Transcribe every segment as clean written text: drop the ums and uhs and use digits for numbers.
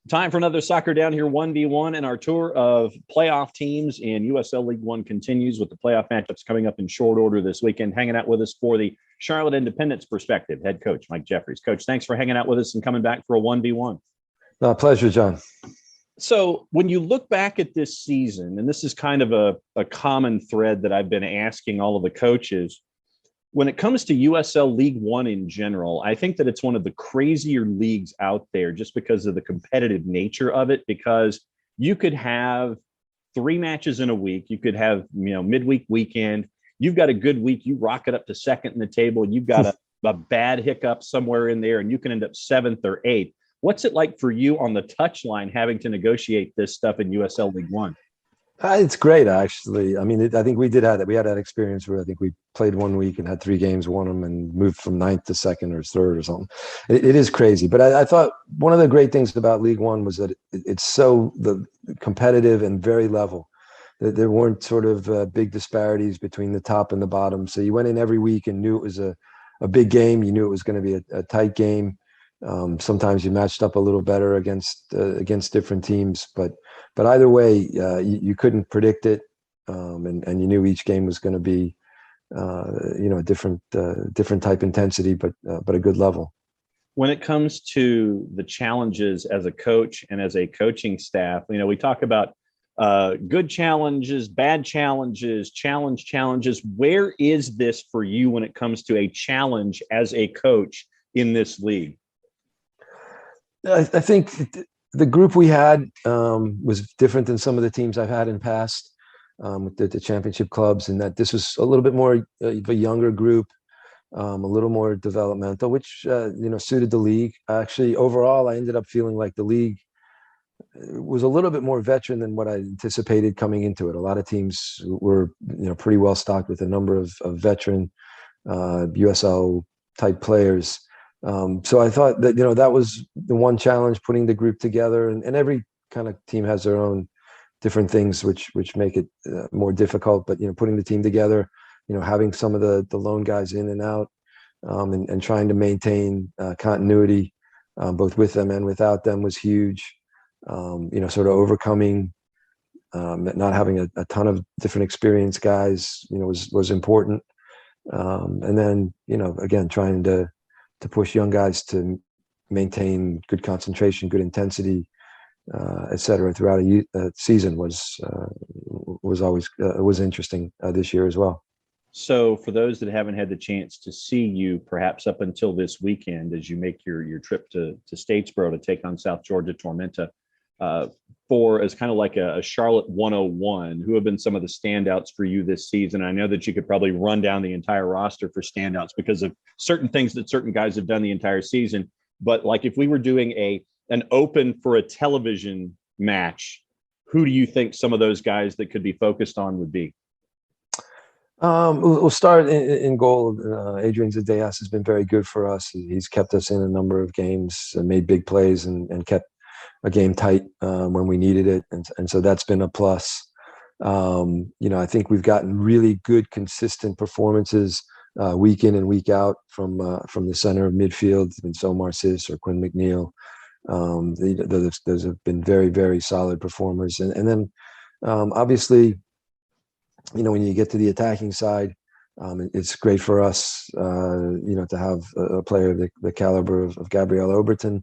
Time for another Soccer Down Here 1v1, and our tour of playoff teams in USL League One continues with the playoff matchups coming up in short order this weekend. Hanging out with us for the Charlotte Independence perspective, head coach Mike Jeffries. Coach, thanks for hanging out with us and coming back for a 1v1. Pleasure, John. So when you look back at this season, and this is kind of a common thread that I've been asking all of the coaches, when it comes to USL League One in general, I think that it's one of the crazier leagues out there just because of the competitive nature of it, because you could have 3 matches in a week. You could have, midweek weekend. You've got a good week. You rocket up to second in the table. You've got a bad hiccup somewhere in there, and you can end up 7th or 8th. What's it like for you on the touchline having to negotiate this stuff in USL League One? It's great, actually. I mean, I think we did have that. We had that experience where I think we played 1 week and had 3 games, won them, and moved from 9th to 2nd or 3rd or something. It is crazy. But I thought one of the great things about League One was that it's so competitive and very level. There weren't sort of big disparities between the top and the bottom. So you went in every week and knew it was a big game. You knew it was going to be a tight game. Sometimes you matched up a little better against different teams, but either way, you couldn't predict it, and you knew each game was going to be, a different type intensity, but a good level. When it comes to the challenges as a coach and as a coaching staff, we talk about good challenges, bad challenges, challenges. Where is this for you when it comes to a challenge as a coach in this league? I think the group we had was different than some of the teams I've had in past with the championship clubs, and that this was a little bit more of a younger group, a little more developmental, which suited the league. Actually, overall, I ended up feeling like the league was a little bit more veteran than what I anticipated coming into it. A lot of teams were pretty well stocked with a number of veteran USL type players. So I thought that, that was the one challenge, putting the group together, and every kind of team has their own different things, which make it more difficult. But, putting the team together, having some of the lone guys in and out, and trying to maintain continuity, both with them and without them, was huge. Sort of overcoming, not having a ton of different experienced guys, was important. And then, again, trying to push young guys to maintain good concentration, good intensity, et cetera, throughout a season was always interesting this year as well. So for those that haven't had the chance to see you, perhaps up until this weekend, as you make your trip to Statesboro to take on South Georgia Tormenta, as kind of like a Charlotte 101, who have been some of the standouts for you this season? I know that you could probably run down the entire roster for standouts because of certain things that certain guys have done the entire season. But like if we were doing an open for a television match, who do you think some of those guys that could be focused on would be? We'll start in goal. Adrian Zadeas has been very good for us. He's kept us in a number of games, made big plays, and kept a game tight when we needed it, and so that's been a plus. I think we've gotten really good, consistent performances week in and week out from the center of midfield, Somar Sis or Quinn McNeil. Those have been very, very solid performers, and then obviously, when you get to the attacking side, it's great for us, to have a player of the caliber of Gabriel Oberton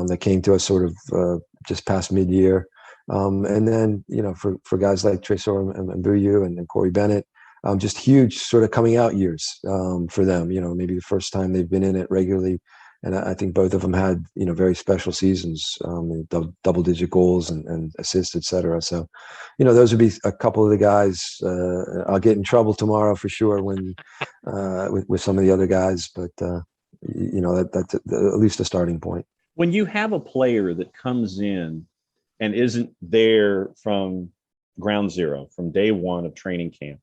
that came to us sort of just past mid-year. And then, for guys like Tresor and Mbuyu and Corey Bennett, just huge sort of coming out years for them, maybe the first time they've been in it regularly. And I think both of them had, very special seasons, double-digit goals and assists, et cetera. So, those would be a couple of the guys. I'll get in trouble tomorrow for sure when with some of the other guys, but that's at least a starting point. When you have a player that comes in and isn't there from ground zero, from day one of training camp,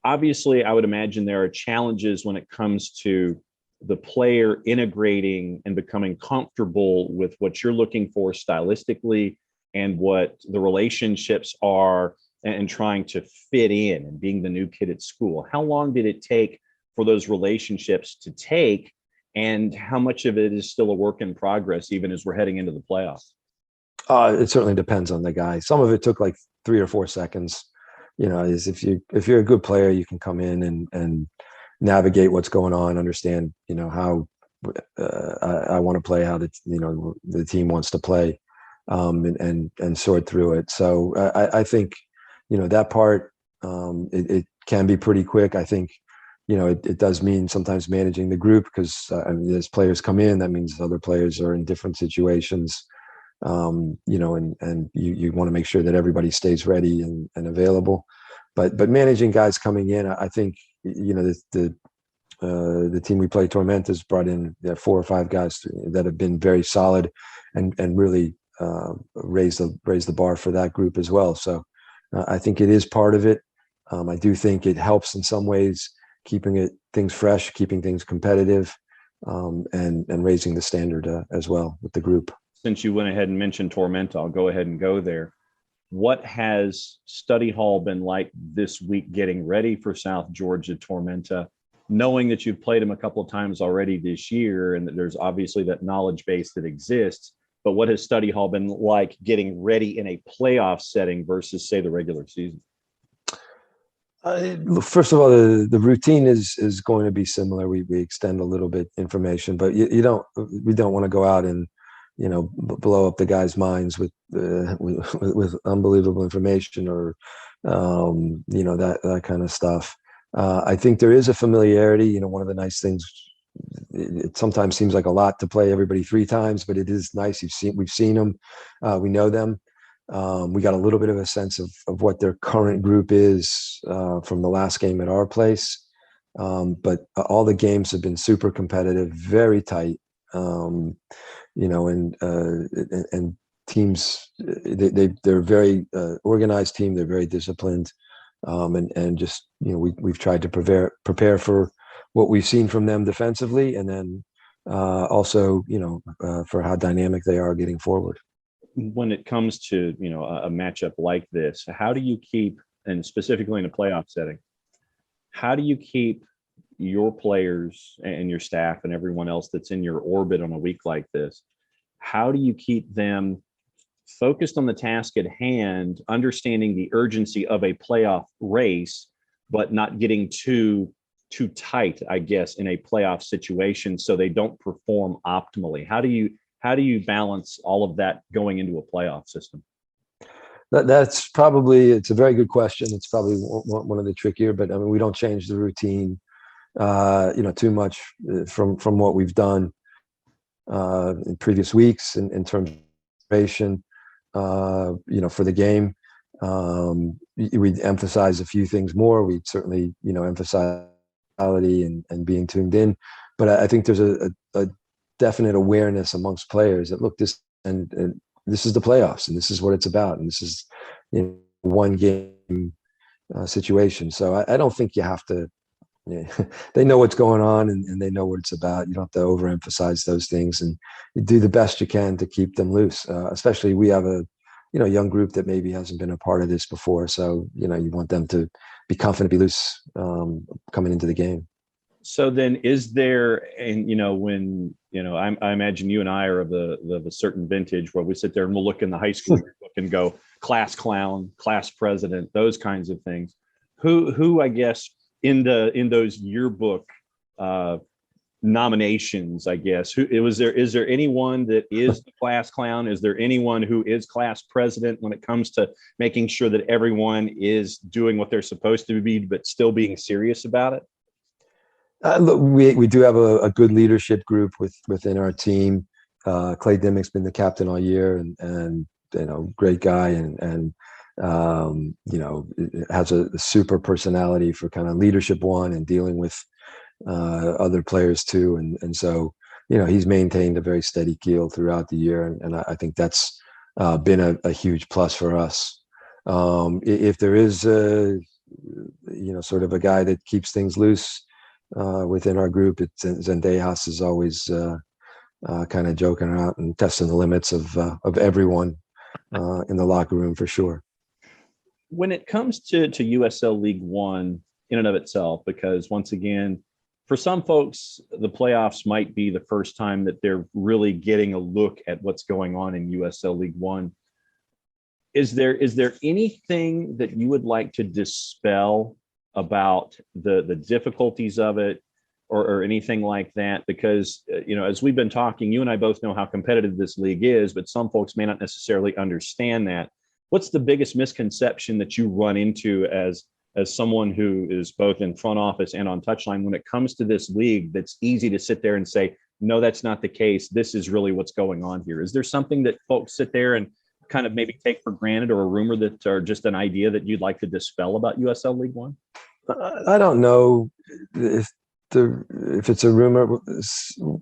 obviously, I would imagine there are challenges when it comes to the player integrating and becoming comfortable with what you're looking for stylistically and what the relationships are, and trying to fit in and being the new kid at school. How long did it take for those relationships to take? and how much of it is still a work in progress, even as we're heading into the playoffs? It certainly depends on the guy. Some of it took like 3 or 4 seconds. Is if you're a good player, you can come in and navigate what's going on, understand how I want to play, how the team wants to play, and sort through it. So I think that part, it can be pretty quick. I think it does mean sometimes managing the group, because as players come in, that means other players are in different situations. And you want to make sure that everybody stays ready and available. But managing guys coming in, I think the team we play, Tormenta's, brought in 4 or 5 guys that have been very solid and really raised the bar for that group as well. So I think it is part of it. I do think it helps in some ways, keeping things fresh, keeping things competitive, and raising the standard as well with the group. Since you went ahead and mentioned Tormenta, I'll go ahead and go there. What has study hall been like this week getting ready for South Georgia Tormenta, knowing that you've played them a couple of times already this year and that there's obviously that knowledge base that exists, but what has study hall been like getting ready in a playoff setting versus, say, the regular season? First of all, the routine is going to be similar. We extend a little bit information, but we don't want to go out and blow up the guys' minds with unbelievable information or that kind of stuff. I think there is a familiarity. One of the nice things, it sometimes seems like a lot to play everybody 3 times, but it is nice. We've seen them, we know them. We got a little bit of a sense of what their current group is from the last game at our place. But all the games have been super competitive, very tight. And teams, they're a very organized team. They're very disciplined, and just we've tried to prepare for what we've seen from them defensively, and then also for how dynamic they are getting forward. When it comes to a matchup like this, how do you keep, and specifically in a playoff setting, how do you keep your players and your staff and everyone else that's in your orbit on a week like this, how do you keep them focused on the task at hand, understanding the urgency of a playoff race, but not getting too tight, I guess, in a playoff situation so they don't perform optimally? How do you balance all of that going into a playoff system? It's a very good question. It's probably one of the trickier, but I mean, we don't change the routine too much from what we've done in previous weeks in terms of preparation, for the game. We'd emphasize a few things more. We'd certainly, emphasize quality and being tuned in. But I think there's a definite awareness amongst players that, look, this is the playoffs, and this is what it's about, and this is one game situation. So I don't think you have to. They know what's going on, and they know what it's about. You don't have to overemphasize those things, and you do the best you can to keep them loose. Especially, we have a young group that maybe hasn't been a part of this before, so you want them to be confident, be loose coming into the game. So then, is there, and when I imagine you and I are of a certain vintage where we sit there and we'll look in the high school book and go class clown, class president, those kinds of things. Who I guess in those yearbook nominations, I guess, is there anyone that is the class clown? Is there anyone who is class president when it comes to making sure that everyone is doing what they're supposed to be, but still being serious about it? Look, we do have a good leadership group within our team. Clay Dimmick's been the captain all year, and great guy, and has a super personality for kind of leadership one and dealing with other players too, and so he's maintained a very steady keel throughout the year, and I think that's been a huge plus for us. If there is sort of a guy that keeps things loose within our group, it's Zendejas is always kind of joking around and testing the limits of everyone in the locker room for sure. When it comes to USL League One in and of itself, because once again, for some folks, the playoffs might be the first time that they're really getting a look at what's going on in USL League One. Is there anything that you would like to dispel about the difficulties of it, or anything like that? Because as we've been talking, you and I both know how competitive this league is, but some folks may not necessarily understand that. What's the biggest misconception that you run into as someone who is both in front office and on touchline when it comes to this league, that's easy to sit there and say, no, that's not the case, this is really what's going on here? Is there something that folks sit there and kind of maybe take for granted, or a rumor that, or just an idea that you'd like to dispel about USL League One? I don't know if it's a rumor,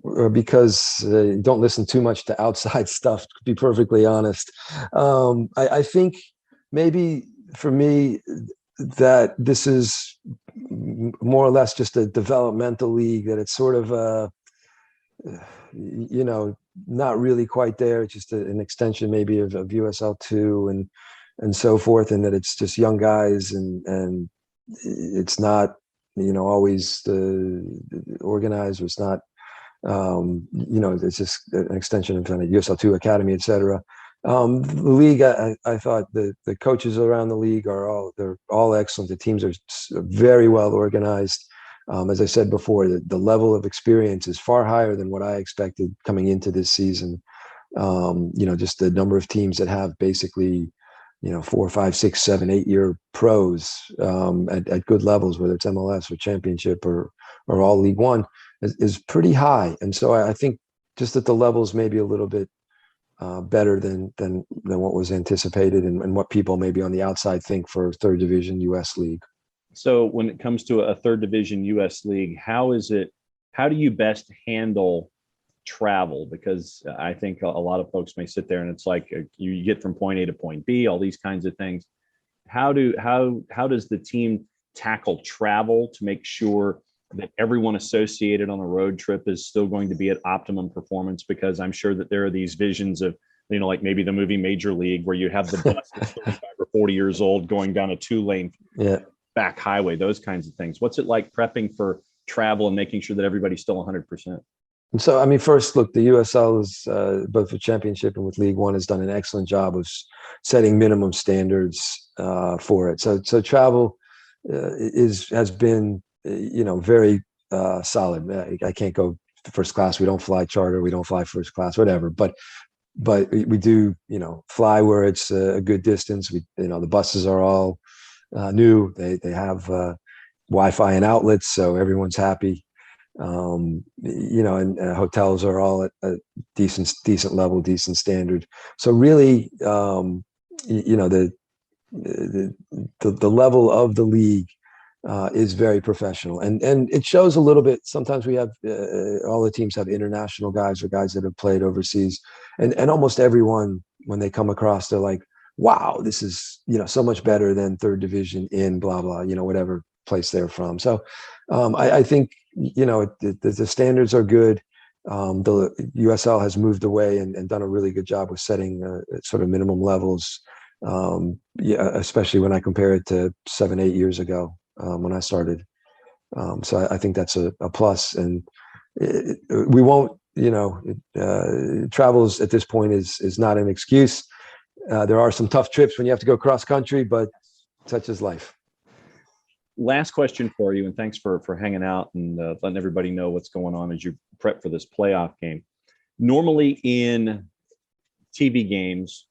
or because don't listen too much to outside stuff, to be perfectly honest. I think maybe for me that this is more or less just a developmental league, that it's sort of not really quite there. It's just an extension maybe of USL 2 and so forth, and that it's just young guys, and it's not always organized, or it's not it's just an extension of kind of USL 2 academy, etc. The league, I thought the coaches around the league they're all excellent. The teams are very well organized. As I said before, the level of experience is far higher than what I expected coming into this season. Just the number of teams that have basically 4, 5, 6, 7, 8 year pros at good levels, whether it's MLS or Championship or all League One, is pretty high. And so I think just that the levels may be a little bit better than what was anticipated, and what people maybe on the outside think for third division US League. So when it comes to a third division US League, how do you best handle travel? Because I think a lot of folks may sit there and it's like you get from point A to point B, all these kinds of things. How does the team tackle travel to make sure that everyone associated on a road trip is still going to be at optimum performance? Because I'm sure that there are these visions of, like maybe the movie Major League, where you have the bus that's 35 or 40 years old going down a 2-lane back highway, those kinds of things. What's it like prepping for travel and making sure that everybody's still 100%? And so, I mean, first, look, the USL is both for Championship and with League One has done an excellent job of setting minimum standards for it. So travel has been very solid. I can't go first class. We don't fly charter. We don't fly first class, whatever. But we do fly where it's a good distance. The buses are all new. They have Wi-Fi and outlets, so everyone's happy. And hotels are all at a decent level, decent standard. So really, the level of the league is very professional, and it shows a little bit. Sometimes we have all the teams have international guys or guys that have played overseas, and almost everyone, when they come across, they're like, wow, this is so much better than third division in blah blah, whatever place they're from. So I think the standards are good. The USL has moved away and done a really good job with setting sort of minimum levels, especially when I compare it to 7, 8 years ago when I started. So I think that's a plus, and we won't, travels at this point is not an excuse. There are some tough trips when you have to go cross country, but such is life. Last question for you, and thanks for hanging out and letting everybody know what's going on as you prep for this playoff game. Normally in TV games,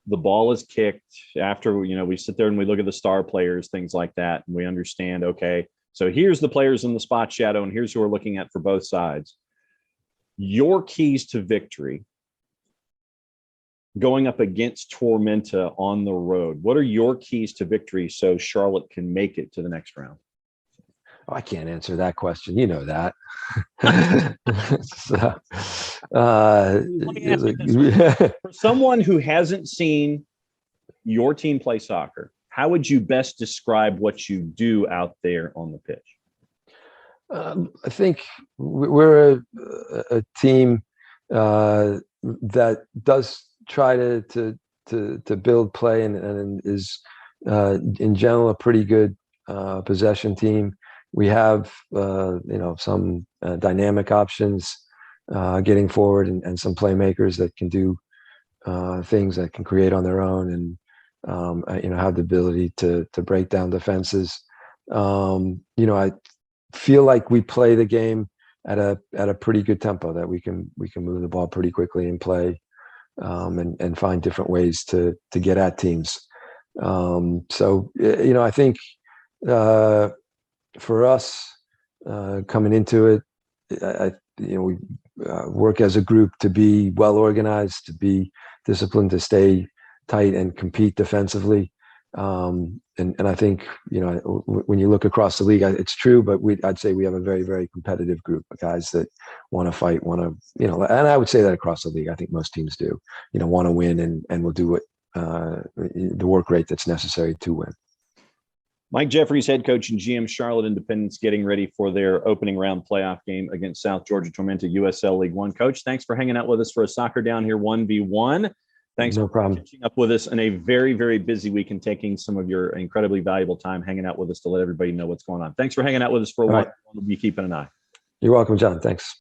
the ball is kicked after, we sit there and we look at the star players, things like that, and we understand, okay, so here's the players in the spot shadow, and here's who we're looking at for both sides. Your keys to victory going up against Tormenta on the road. What are your keys to victory so Charlotte can make it to the next round? I can't answer that question. You know that. Let me ask you this. For someone who hasn't seen your team play soccer, how would you best describe what you do out there on the pitch? I think we're a team that does try to build play and is in general a pretty good possession team. we have some dynamic options getting forward, and some playmakers that can do things, that can create on their own, and have the ability to break down defenses. I feel like we play the game at a pretty good tempo, that we can move the ball pretty quickly and play and find different ways to get at teams. I think for us coming into it, we work as a group to be well organized, to be disciplined, to stay tight and compete defensively. And I think, when you look across the league, it's true, but I'd say we have a very, very competitive group of guys that want to fight, and I would say that across the league. I think most teams do, want to win, and will do the work rate that's necessary to win. Mike Jeffries, head coach and GM, Charlotte Independence, getting ready for their opening round playoff game against South Georgia Tormenta, USL League One. Coach, thanks for hanging out with us for a Soccer Down Here 1v1. Thanks for catching up with us in a very, very busy week and taking some of your incredibly valuable time hanging out with us to let everybody know what's going on. Thanks for hanging out with us for a while. We'll be keeping an eye. You're welcome, John. Thanks.